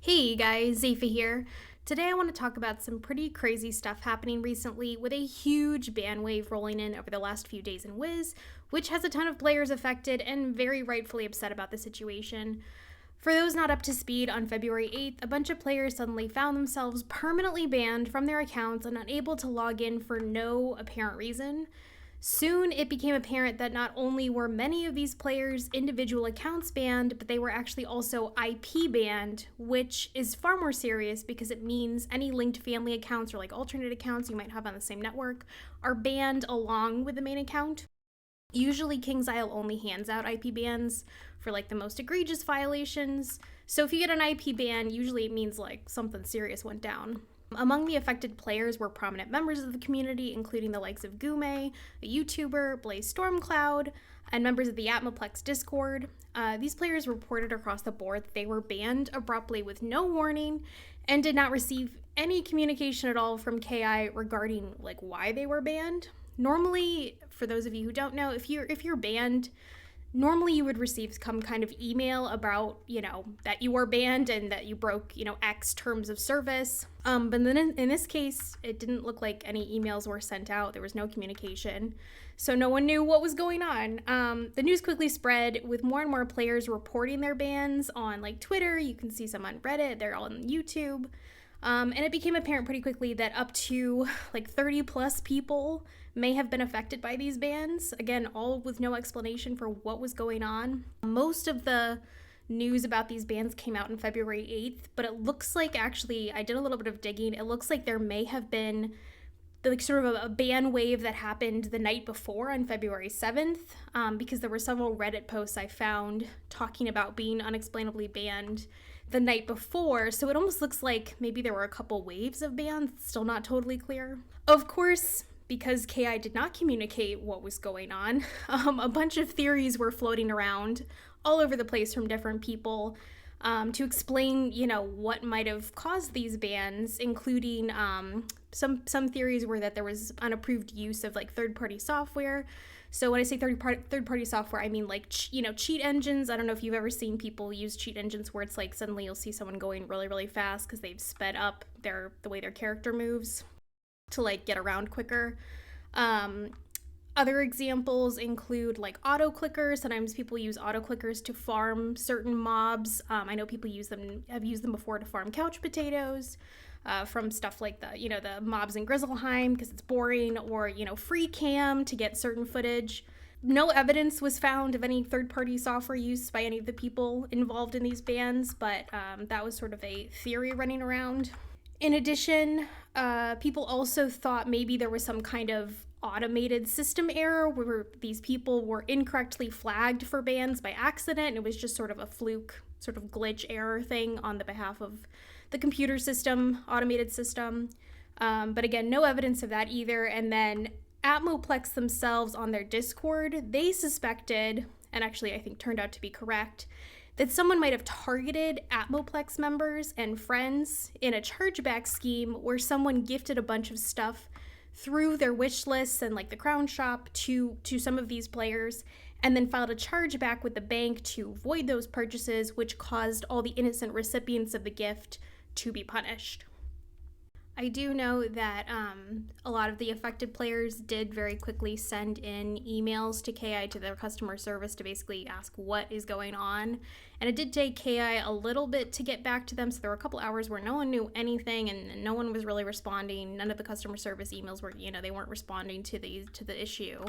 Hey guys, Zepha here. Today I want to talk about some pretty crazy stuff happening recently with a huge ban wave rolling in over the last few days in Wiz, which has a ton of players affected and very rightfully upset about the situation. For those not up to speed, on February 8th, a bunch of players suddenly found themselves permanently banned from their accounts and unable to log in for no apparent reason. Soon, it became apparent that not only were many of these players' individual accounts banned, but they were actually also IP banned, which is far more serious because it means any linked family accounts or like alternate accounts you might have on the same network are banned along with the main account. Usually, KingsIsle only hands out IP bans for like the most egregious violations, so if you get an IP ban, usually it means like something serious went down. Among the affected players were prominent members of the community, including the likes of goomay, a YouTuber, blazestormcloud, and members of the atmoplex Discord. These players reported across the board that they were banned abruptly with no warning and did not receive any communication at all from KI regarding like why they were banned. Normally, for those of you who don't know, if you're banned, normally you would receive some kind of email about, that you were banned and that you broke, X terms of service. But then in this case, it didn't look like any emails were sent out. There was no communication. So no one knew what was going on. The news quickly spread with more and more players reporting their bans on like Twitter. You can see some on Reddit. They're all on YouTube. And it became apparent pretty quickly that up to like 30 plus people may have been affected by these bans. Again, all with no explanation for what was going on. Most of the news about these bans came out on February 8th, but it looks like actually, I did a little bit of digging, it looks like there may have been like sort of a ban wave that happened the night before on February 7th, because there were several Reddit posts I found talking about being unexplainably banned the night before, so it almost looks like maybe there were a couple waves of bans, still not totally clear. Of course, because KI did not communicate what was going on, a bunch of theories were floating around all over the place from different people to explain, what might have caused these bans, including some theories were that there was unapproved use of like third-party software. So when I say third-party software, I mean like, cheat engines. I don't know if you've ever seen people use cheat engines where it's like suddenly you'll see someone going really, really fast because they've sped up the way their character moves to like get around quicker. Other examples include like auto clickers. Sometimes people use auto clickers to farm certain mobs. I know people have used them before to farm couch potatoes from stuff like the mobs in Grizzleheim because it's boring, or free cam to get certain footage. No evidence was found of any third-party software use by any of the people involved in these bans, but that was sort of a theory running around. In addition, people also thought maybe there was some kind of automated system error where these people were incorrectly flagged for bans by accident. It was just sort of a fluke, sort of glitch error thing on the behalf of the computer system, automated system. But again, no evidence of that either. And then Atmoplex themselves on their Discord, they suspected, and actually I think turned out to be correct, that someone might have targeted Atmoplex members and friends in a chargeback scheme where someone gifted a bunch of stuff through their wish lists and like the crown shop to some of these players, and then filed a chargeback with the bank to void those purchases, which caused all the innocent recipients of the gift to be punished. I do know that a lot of the affected players did very quickly send in emails to KI, to their customer service, to basically ask what is going on. And it did take KI a little bit to get back to them, so there were a couple hours where no one knew anything and no one was really responding. None of the customer service emails were, they weren't responding to the issue.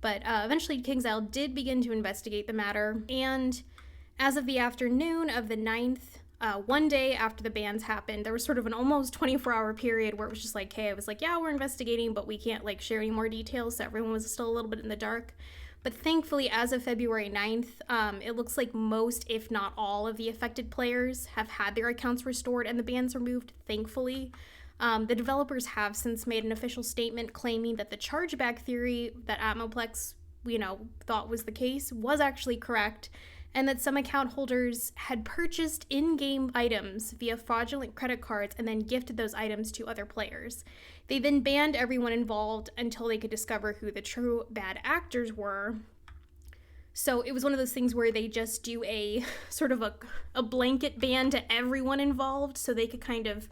But eventually KingsIsle did begin to investigate the matter, and as of the afternoon of the 9th, one day after the bans happened, there was sort of an almost 24-hour period where it was just like, hey, I was like, yeah, we're investigating, but we can't like share any more details, so everyone was still a little bit in the dark. But thankfully, as of February 9th, it looks like most, if not all, of the affected players have had their accounts restored and the bans removed, thankfully. The developers have since made an official statement claiming that the chargeback theory that Atmoplex, thought was the case was actually correct, and that some account holders had purchased in-game items via fraudulent credit cards and then gifted those items to other players. They then banned everyone involved until they could discover who the true bad actors were. So it was one of those things where they just do a sort of a blanket ban to everyone involved, so they could kind of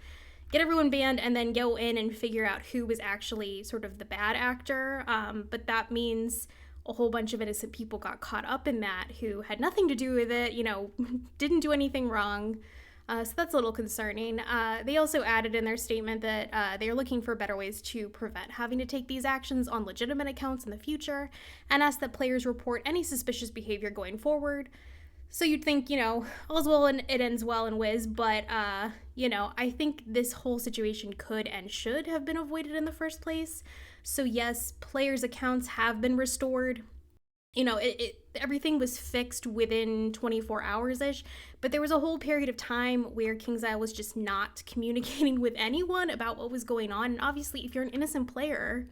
get everyone banned and then go in and figure out who was actually sort of the bad actor. But that means a whole bunch of innocent people got caught up in that who had nothing to do with it, didn't do anything wrong. So that's a little concerning. They also added in their statement that they are looking for better ways to prevent having to take these actions on legitimate accounts in the future, and ask that players report any suspicious behavior going forward. So you'd think, all's well and it ends well in Wiz, but, I think this whole situation could and should have been avoided in the first place. So yes, players' accounts have been restored. Everything was fixed within 24 hours-ish, but there was a whole period of time where KingsIsle was just not communicating with anyone about what was going on. And obviously, if you're an innocent player,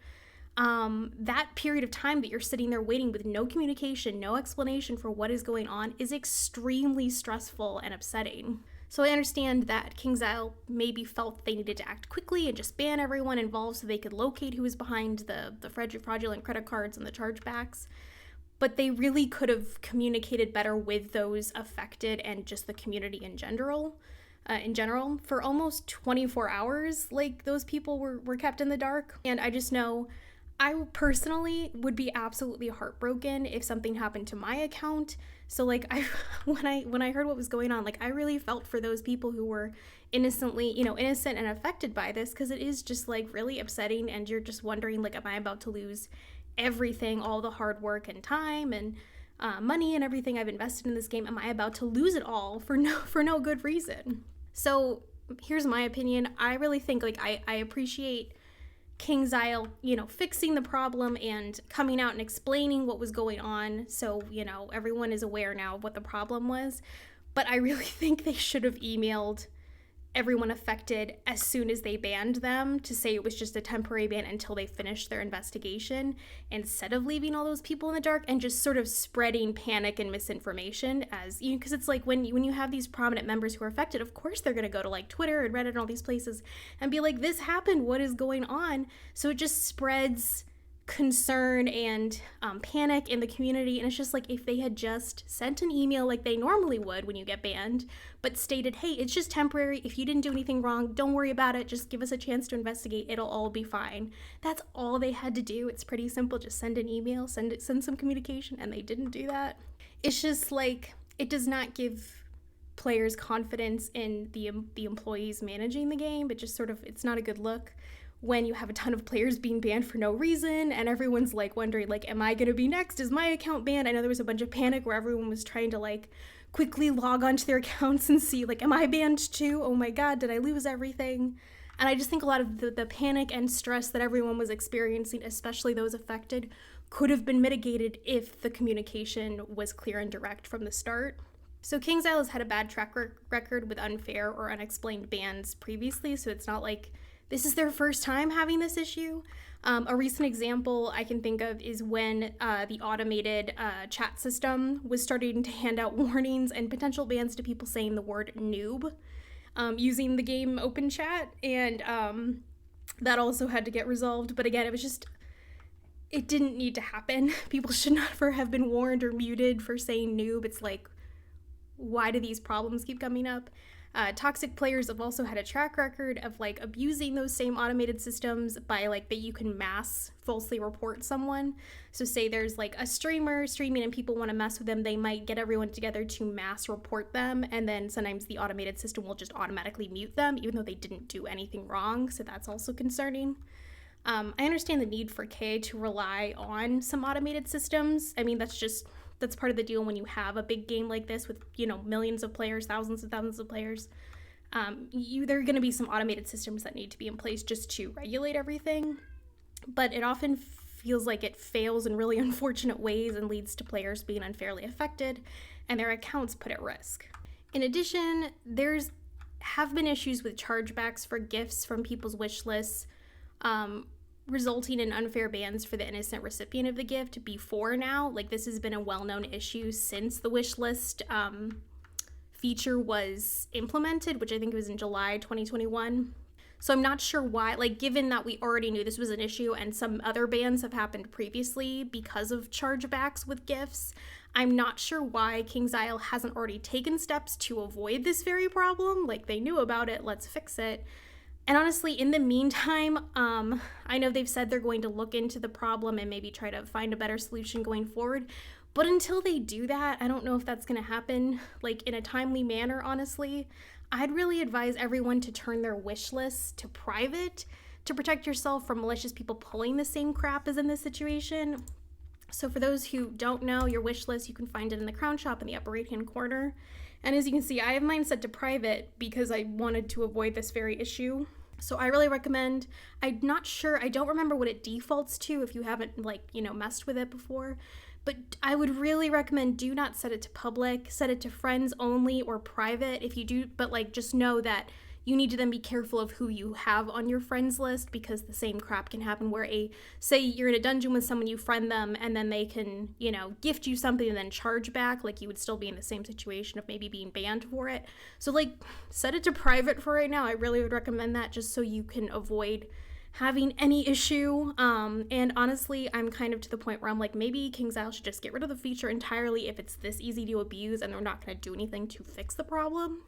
that period of time that you're sitting there waiting with no communication, no explanation for what is going on is extremely stressful and upsetting. So I understand that KingsIsle maybe felt they needed to act quickly and just ban everyone involved so they could locate who was behind the fraudulent credit cards and the chargebacks. But they really could have communicated better with those affected and just the community in general. For almost 24 hours, those people were kept in the dark. And I just know I personally would be absolutely heartbroken if something happened to my account. So when I heard what was going on, I really felt for those people who were innocent and affected by this, because it is just really upsetting, and you're just wondering, am I about to lose everything, all the hard work and time and money and everything I've invested in this game? Am I about to lose it all for no good reason? So here's my opinion. I really think I appreciate KingsIsle, fixing the problem and coming out and explaining what was going on. So, everyone is aware now of what the problem was. But I really think they should have emailed everyone affected as soon as they banned them to say it was just a temporary ban until they finished their investigation, instead of leaving all those people in the dark and just sort of spreading panic and misinformation, as because it's when you have these prominent members who are affected, of course they're going to go to Twitter and Reddit and all these places and be like, this happened, what is going on? So it just spreads concern and panic in the community. And it's just if they had just sent an email like they normally would when you get banned, but stated, hey, it's just temporary, if you didn't do anything wrong, don't worry about it, just give us a chance to investigate, it'll all be fine. That's all they had to do. It's pretty simple. Just send an email, send some communication, and they didn't do that. It's just it does not give players confidence in the employees managing the game. It just it's not a good look when you have a ton of players being banned for no reason, and everyone's wondering, am I gonna be next? Is my account banned? I know there was a bunch of panic where everyone was trying to quickly log onto their accounts and see am I banned too? Oh my god, did I lose everything? And I just think a lot of the panic and stress that everyone was experiencing, especially those affected, could have been mitigated if the communication was clear and direct from the start. So KingsIsle has had a bad track record with unfair or unexplained bans previously, so it's not this is their first time having this issue. A recent example I can think of is when the automated chat system was starting to hand out warnings and potential bans to people saying the word noob using the game open chat, and that also had to get resolved. But again, it didn't need to happen. People should never have been warned or muted for saying noob. It's why do these problems keep coming up? Toxic players have also had a track record of abusing those same automated systems by that you can mass falsely report someone. So say there's a streamer streaming and people want to mess with them, they might get everyone together to mass report them, and then sometimes the automated system will just automatically mute them even though they didn't do anything wrong. So that's also concerning. I understand the need for K to rely on some automated systems. I mean, that's part of the deal when you have a big game like this with, millions of players, thousands and thousands of players. There are going to be some automated systems that need to be in place just to regulate everything. But it often feels like it fails in really unfortunate ways and leads to players being unfairly affected and their accounts put at risk. In addition, have been issues with chargebacks for gifts from people's wish lists, resulting in unfair bans for the innocent recipient of the gift before now. This has been a well-known issue since the wish list feature was implemented, which I think was in July 2021. So I'm not sure why, given that we already knew this was an issue and some other bans have happened previously because of chargebacks with gifts, I'm not sure why KingsIsle hasn't already taken steps to avoid this very problem. Like, they knew about it, let's fix it. And honestly, in the meantime, I know they've said they're going to look into the problem and maybe try to find a better solution going forward. But until they do that, I don't know if that's going to happen, like, in a timely manner, honestly. I'd really advise everyone to turn their wish list to private to protect yourself from malicious people pulling the same crap as in this situation. So for those who don't know, your wish list, you can find it in the crown shop in the upper right hand corner. And as you can see, I have mine set to private because I wanted to avoid this very issue. So I really recommend, I'm not sure, I don't remember what it defaults to if you haven't, like, messed with it before. But I would really recommend do not set it to public, set it to friends only or private if you do, but like just know that you need to then be careful of who you have on your friends list, because the same crap can happen where say you're in a dungeon with someone, you friend them, and then they can, gift you something and then charge back, like you would still be in the same situation of maybe being banned for it. So like, set it to private for right now. I really would recommend that just so you can avoid having any issue. And honestly, I'm kind of to the point where I'm like, maybe KingsIsle should just get rid of the feature entirely if it's this easy to abuse and they're not going to do anything to fix the problem.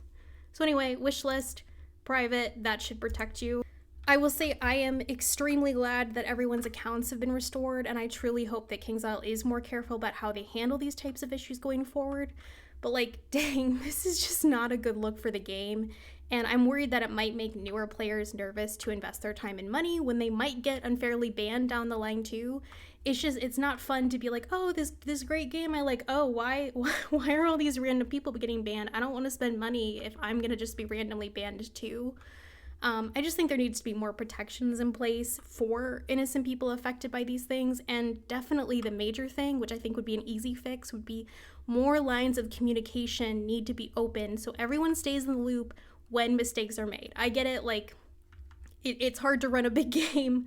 So anyway, wish list, private, that should protect you. I will say I am extremely glad that everyone's accounts have been restored, and I truly hope that KingsIsle is more careful about how they handle these types of issues going forward. But like, dang, this is just not a good look for the game, and I'm worried that it might make newer players nervous to invest their time and money when they might get unfairly banned down the line too. It's not fun to be like, oh, this great game I like, oh, why are all these random people getting banned? I don't want to spend money if I'm gonna just be randomly banned too. I just think there needs to be more protections in place for innocent people affected by these things, and definitely the major thing, which I think would be an easy fix, would be more lines of communication need to be open so everyone stays in the loop when mistakes are made. I get it, like, it's hard to run a big game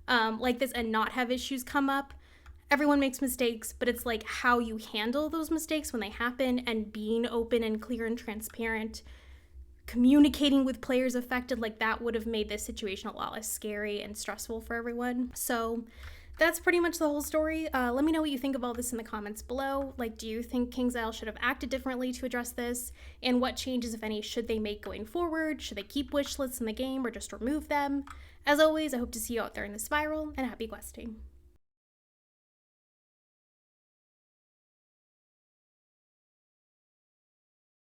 like this and not have issues come up. Everyone makes mistakes, but it's like how you handle those mistakes when they happen, and being open and clear and transparent, communicating with players affected, like that would have made this situation a lot less scary and stressful for everyone. So that's pretty much the whole story. Let me know what you think of all this in the comments below. Like, do you think KingsIsle should have acted differently to address this? And what changes, if any, should they make going forward? Should they keep wish lists in the game or just remove them? As always, I hope to see you out there in the spiral, and happy questing.